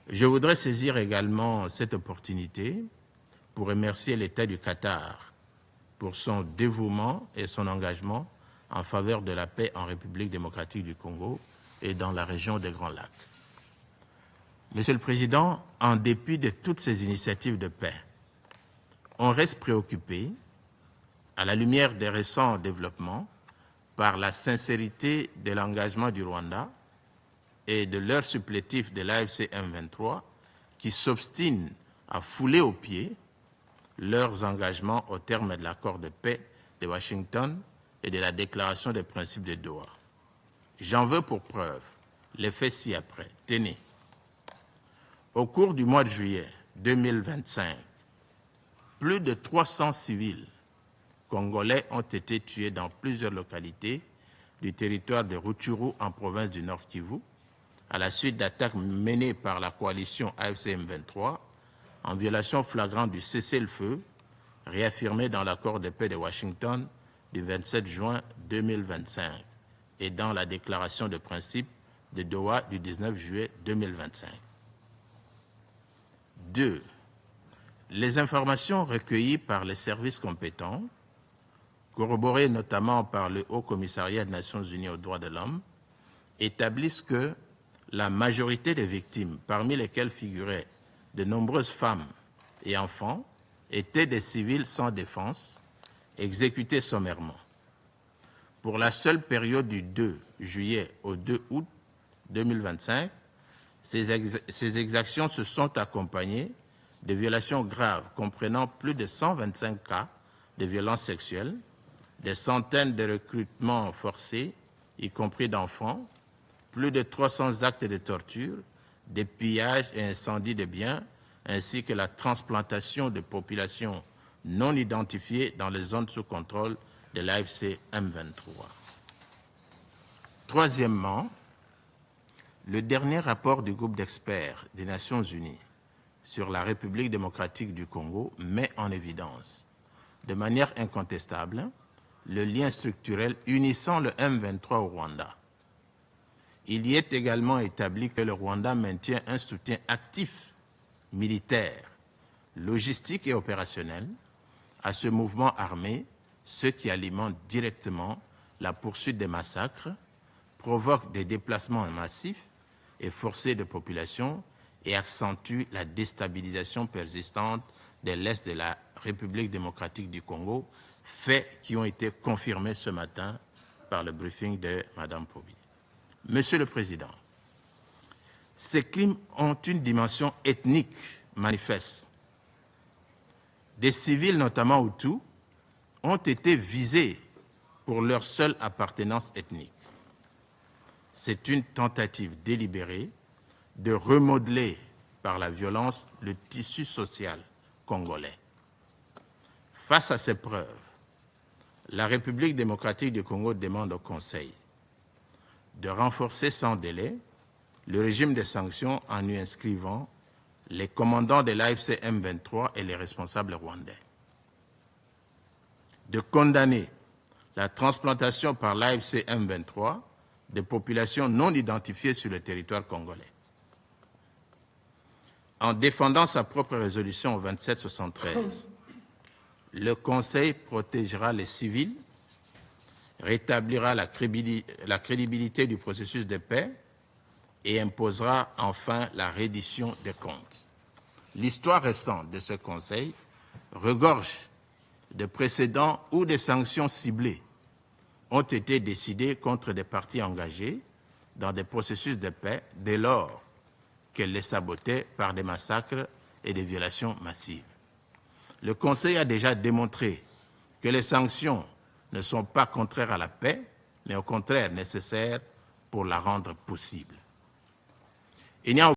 Je voudrais saisir également cette opportunité pour remercier l'État du Qatar pour son dévouement et son engagement en faveur de la paix en République démocratique du Congo et dans la région des Grands Lacs. Monsieur le Président, en dépit de toutes ces initiatives de paix, on reste préoccupé, à la lumière des récents développements, par la sincérité de l'engagement du Rwanda et de leur supplétif de l'AFC M23 qui s'obstinent à fouler aux pieds leurs engagements au terme de l'accord de paix de Washington et de la déclaration des principes de Doha. J'en veux pour preuve les faits ci-après. Tenez, au cours du mois de juillet 2025, plus de 300 civils congolais ont été tués dans plusieurs localités du territoire de Rutshuru en province du Nord Kivu, à la suite d'attaques menées par la coalition AFC M23 en violation flagrante du cessez-le-feu réaffirmé dans l'accord de paix de Washington du 27 juin 2025 et dans la déclaration de principe de Doha du 19 juillet 2025. 2. Les informations recueillies par les services compétents, corroborées notamment par le Haut Commissariat des Nations Unies aux droits de l'homme, établissent que la majorité des victimes, parmi lesquelles figuraient de nombreuses femmes et enfants, étaient des civils sans défense, exécutés sommairement. Pour la seule période du 2 juillet au 2 août 2025, ces exactions se sont accompagnées de violations graves comprenant plus de 125 cas de violences sexuelles, des centaines de recrutements forcés, y compris d'enfants, plus de 300 actes de torture, des pillages et incendies de biens, ainsi que la transplantation de populations non identifiées dans les zones sous contrôle de l'AFC M23. Troisièmement, le dernier rapport du groupe d'experts des Nations Unies sur la République démocratique du Congo met en évidence, de manière incontestable, le lien structurel unissant le M23 au Rwanda. Il y est également établi que le Rwanda maintient un soutien actif, militaire, logistique et opérationnel à ce mouvement armé, ce qui alimente directement la poursuite des massacres, provoque des déplacements massifs et forcés de population et accentue la déstabilisation persistante de l'Est de la République démocratique du Congo, faits qui ont été confirmés ce matin par le briefing de Mme Pobi. Monsieur le Président, ces crimes ont une dimension ethnique manifeste. Des civils, notamment Hutus, ont été visés pour leur seule appartenance ethnique. C'est une tentative délibérée de remodeler par la violence le tissu social congolais. Face à ces preuves, la République démocratique du Congo demande au Conseil de renforcer sans délai le régime de sanctions en y inscrivant les commandants de l'AFC M23 et les responsables rwandais, de condamner la transplantation par l'AFC M23 de populations non identifiées sur le territoire congolais. En défendant sa propre résolution 2773, le Conseil protégera les civils, rétablira la crédibilité du processus de paix et imposera enfin la reddition des comptes. L'histoire récente de ce Conseil regorge de précédents où des sanctions ciblées ont été décidées contre des partis engagés dans des processus de paix dès lors qu'elles les sabotaient par des massacres et des violations massives. Le Conseil a déjà démontré que les sanctions ne sont pas contraires à la paix, mais au contraire nécessaires pour la rendre possible. Il n'y a